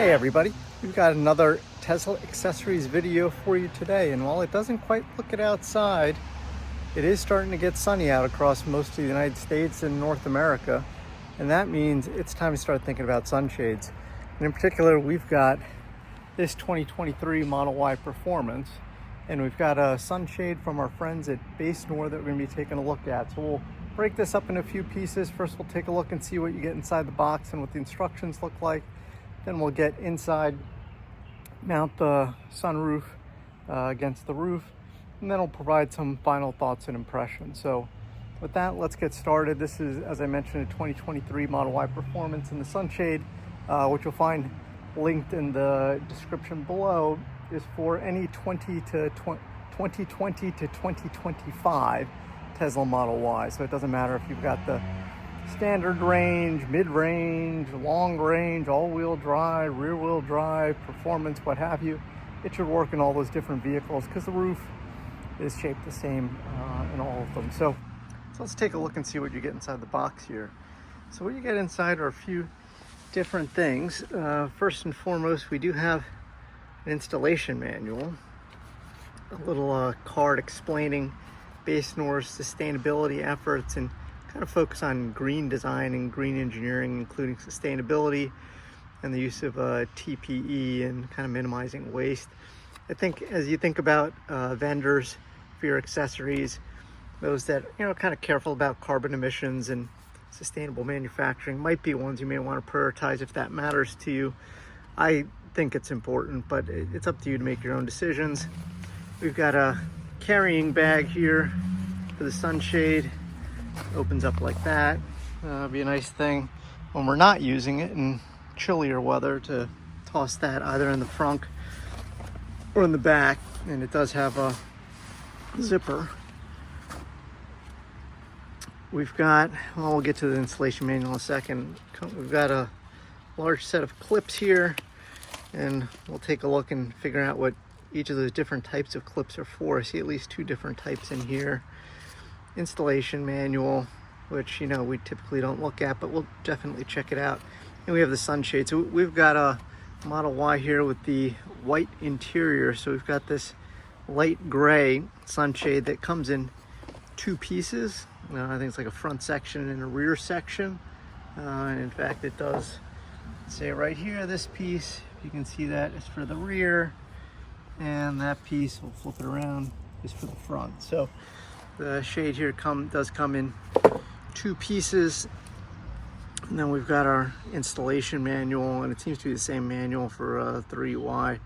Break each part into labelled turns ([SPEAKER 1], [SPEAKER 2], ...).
[SPEAKER 1] Hey everybody, we've got another Tesla accessories video for you today, and while it doesn't quite look it outside, it is starting to get sunny out across most of the United States and North America, and that means it's time to start thinking about sunshades. And in particular, we've got this 2023 Model Y Performance, and we've got a sunshade from our friends at Basenor that we're going to be taking a look at. So we'll break this up in a few pieces. First, we'll take a look and see what you get inside the box and what the instructions look like. Then we'll get inside, mount the sunroof against the roof, and then we'll provide some final thoughts and impressions. So with that, let's get started. This is, as I mentioned, a 2023 Model Y Performance, and the sunshade, which you'll find linked in the description below, is for any 2020 to 2025 Tesla Model Y. So it doesn't matter if you've got the standard range, mid-range, long range, all-wheel drive, rear-wheel drive, performance, what have you. It should work in all those different vehicles because the roof is shaped the same in all of them. So let's take a look and see what you get inside the box here. So what you get inside are a few different things. First and foremost, we do have an installation manual, a little card explaining Basenor's sustainability efforts and kind of focus on green design and green engineering, including sustainability and the use of TPE and kind of minimizing waste. I think as you think about vendors for your accessories, those that kind of careful about carbon emissions and sustainable manufacturing might be ones you may want to prioritize if that matters to you. I think it's important, but it's up to you to make your own decisions. We've got a carrying bag here for the sunshade. Opens up like that. Be a nice thing when we're not using it in chillier weather to toss that either in the front or in the back. And it does have a zipper. We've got, well, we'll get to the installation manual in a second. We've got a large set of clips here, and we'll take a look and figure out what each of those different types of clips are for. I see at least two different types in here. Installation manual, which we typically don't look at, but we'll definitely check it out. And we have the sunshade. So we've got a Model Y here with the white interior. So we've got this light gray sunshade that comes in two pieces. I think it's like a front section and a rear section. And in fact, it does say right here, this piece, if you can see that, is for the rear, and that piece, we'll flip it around, is for the front. So the shade here does come in two pieces. And then we've got our installation manual, and it seems to be the same manual for the 3Y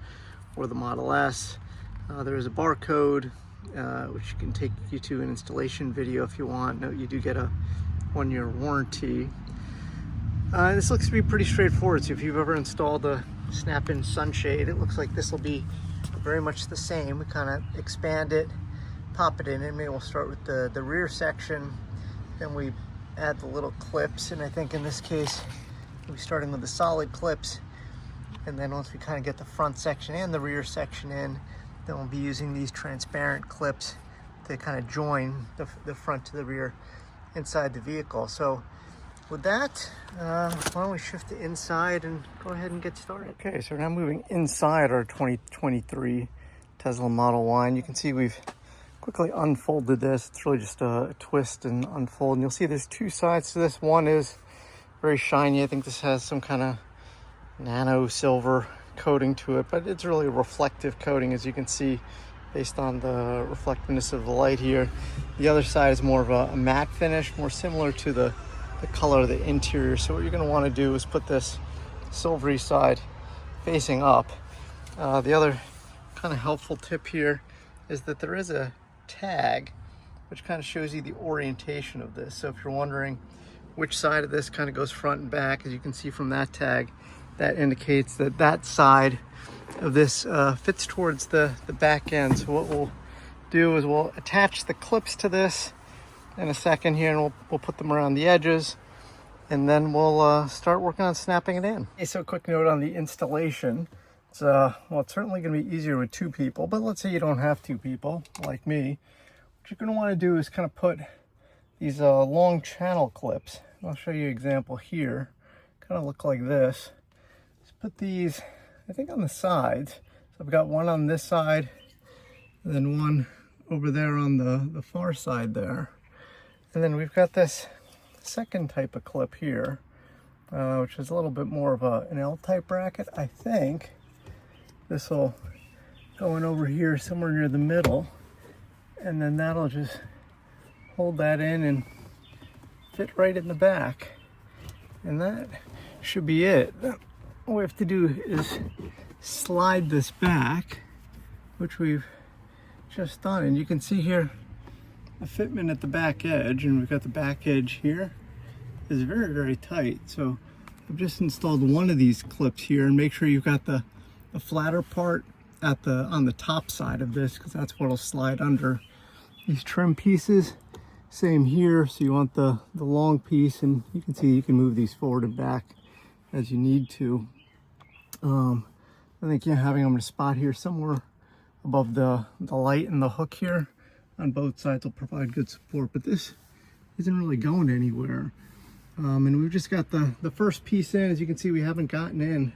[SPEAKER 1] or the Model S. There's a barcode, which can take you to an installation video if you want. Note you do get a 1-year warranty. This looks to be pretty straightforward. So if you've ever installed a snap-in sunshade, it looks like this will be very much the same. We kind of expand it, pop it in, and maybe we'll start with the rear section. Then we add the little clips, and I think in this case we'll be starting with the solid clips, and then once we kind of get the front section and the rear section in, then we'll be using these transparent clips to kind of join the front to the rear inside the vehicle. So with that, why don't we shift to inside and go ahead and get started. Okay, so we're now moving inside our 2023 Tesla Model Y, and you can see we've quickly unfolded this. It's really just a twist and unfold, and you'll see there's two sides to this. One is very shiny. I think this has some kind of nano silver coating to it, but it's really a reflective coating, as you can see based on the reflectiveness of the light here. The other side is more of a matte finish, more similar to the color of the interior. So what you're going to want to do is put this silvery side facing up. The other kind of helpful tip here is that there is a tag which kind of shows you the orientation of this. So if you're wondering which side of this kind of goes front and back, as you can see from that tag, that indicates that that side of this fits towards the back end. So what we'll do is we'll attach the clips to this in a second here, and we'll put them around the edges, and then we'll start working on snapping it in. Okay, so a quick note on the installation. It's it's certainly going to be easier with two people, but let's say you don't have two people like me. What you're going to want to do is kind of put these long channel clips. I'll show you an example here. Kind of look like this. Just put these, I think, on the sides. So I've got one on this side and then one over there on the far side there. And then we've got this second type of clip here, which is a little bit more of an L-type bracket. I think this will go in over here somewhere near the middle, and then that'll just hold that in and fit right in the back. And that should be it. All we have to do is slide this back, which we've just done. And you can see here the fitment at the back edge, and we've got the back edge here is very, very tight. So I've just installed one of these clips here, and make sure you've got the flatter part at on the top side of this, because that's what'll slide under these trim pieces. Same here, so you want the long piece, and you can see you can move these forward and back as you need to. I think having them in a spot here somewhere above the light and the hook here on both sides will provide good support, but this isn't really going anywhere. And we've just got the first piece in. As you can see, we haven't gotten in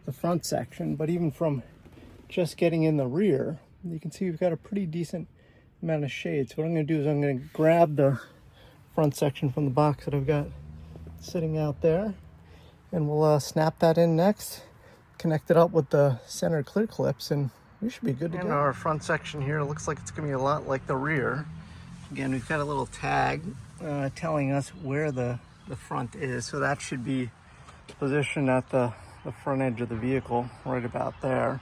[SPEAKER 1] the front section, but even from just getting in the rear, you can see we've got a pretty decent amount of shade. So what I'm going to do is I'm going to grab the front section from the box that I've got sitting out there, and we'll snap that in next, connect it up with the center clear clips, and we should be good to go. Our front section here looks like it's going to be a lot like the rear. Again, we've got a little tag telling us where the front is, so that should be positioned at the front edge of the vehicle, right about there.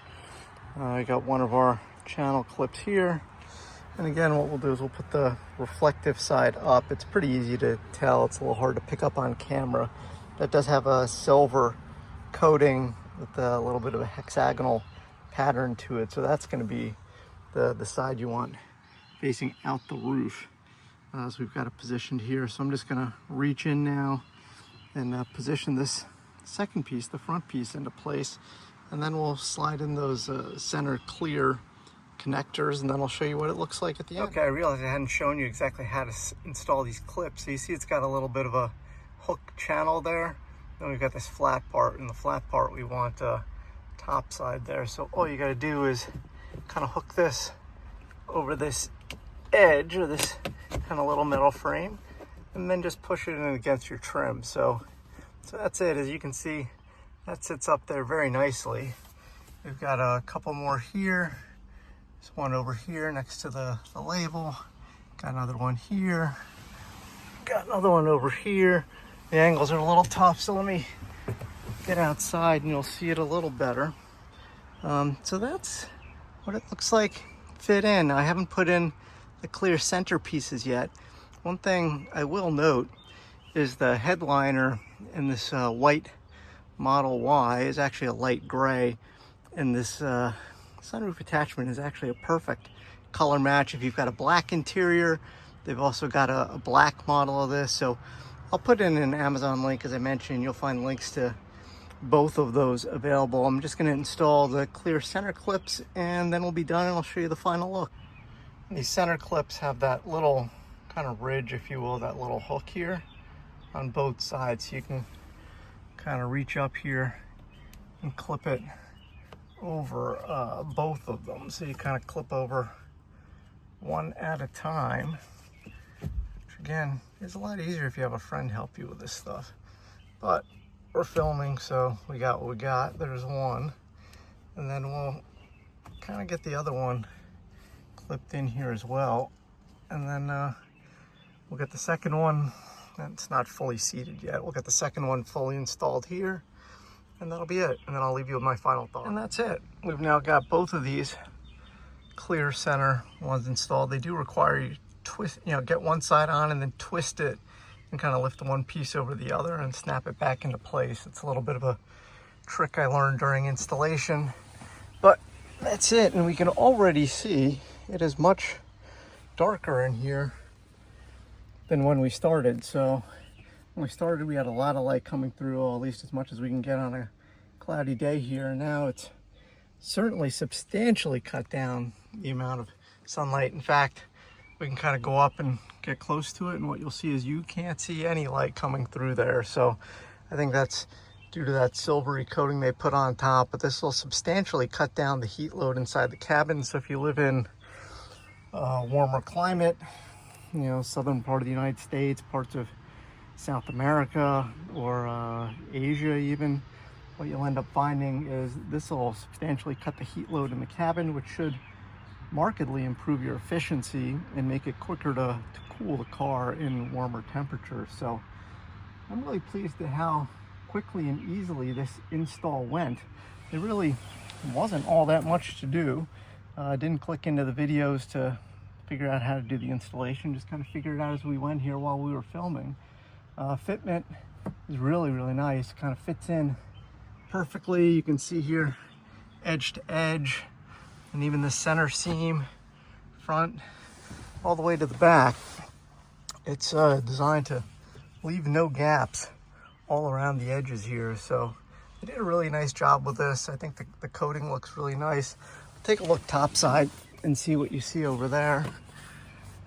[SPEAKER 1] I got one of our channel clips here, and again, what we'll do is we'll put the reflective side up. It's pretty easy to tell. It's a little hard to pick up on camera. That does have a silver coating with a little bit of a hexagonal pattern to it, so that's going to be the side you want facing out the roof. So we've got it positioned here, so I'm just going to reach in now and position this second piece, the front piece, into place, and then we'll slide in those center clear connectors, and then I'll show you what it looks like at the end. Okay, I realized I hadn't shown you exactly how to install these clips. So you see it's got a little bit of a hook channel there. Then we've got this flat part, and the flat part we want top side there. So all you got to do is kind of hook this over this edge, or this kind of little metal frame, and then just push it in against your trim. So that's it. As you can see, that sits up there very nicely. We've got a couple more here. There's one over here next to the label. Got another one here. Got another one over here. The angles are a little tough, so let me get outside and you'll see it a little better. So that's what it looks like fit in. I haven't put in the clear center pieces yet. One thing I will note is the headliner in this white Model Y is actually a light gray, and this sunroof attachment is actually a perfect color match. If you've got a black interior, they've also got a black model of this. So I'll put in an Amazon link, as I mentioned. You'll find links to both of those available. I'm just going to install the clear center clips, and then we'll be done, and I'll show you the final look. These center clips have that little kind of ridge, if you will, that little hook here on both sides. So you can kind of reach up here and clip it over both of them. So you kind of clip over one at a time, which again is a lot easier if you have a friend help you with this stuff. But we're filming, so we got what we got. There's one, and then we'll kind of get the other one clipped in here as well, and then we'll get the second one. It's not fully seated yet. We'll get the second one fully installed here, and that'll be it. And then I'll leave you with my final thought. And that's it. We've now got both of these clear center ones installed. They do require you twist, get one side on and then twist it and kind of lift the one piece over the other and snap it back into place. It's a little bit of a trick I learned during installation, but that's it. And we can already see it is much darker in here than when we started. So when we started, we had a lot of light coming through, or at least as much as we can get on a cloudy day here. And now it's certainly substantially cut down the amount of sunlight. In fact, we can kind of go up and get close to it, and what you'll see is you can't see any light coming through there. So I think that's due to that silvery coating they put on top, but this will substantially cut down the heat load inside the cabin. So if you live in a warmer climate, you know, southern part of the United States, parts of South America, or Asia even, what you'll end up finding is this will substantially cut the heat load in the cabin, which should markedly improve your efficiency and make it quicker to cool the car in warmer temperatures. So I'm really pleased at how quickly and easily this install went. It really wasn't all that much to do. I didn't click into the videos to figure out how to do the installation, just kind of figured it out as we went here while we were filming. Fitment is really, really nice. Kind of fits in perfectly. You can see here edge to edge, and even the center seam front all the way to the back. It's designed to leave no gaps all around the edges here. So they did a really nice job with this. I think the coating looks really nice. Take a look topside and see what you see over there.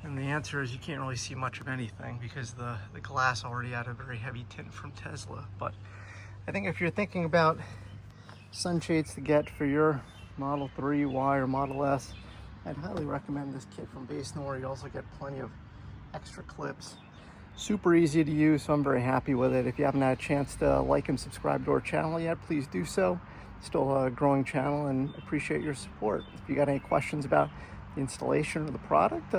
[SPEAKER 1] And the answer is you can't really see much of anything because the glass already had a very heavy tint from Tesla. But I think if you're thinking about sunshades to get for your Model 3, Y, or Model S, I'd highly recommend this kit from Basenor. You also get plenty of extra clips. Super easy to use, so I'm very happy with it. If you haven't had a chance to like and subscribe to our channel yet, please do so. Still a growing channel and appreciate your support. If you got any questions about the installation of the product,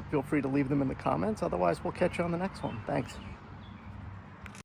[SPEAKER 1] feel free to leave them in the comments. Otherwise, we'll catch you on the next one. Thanks.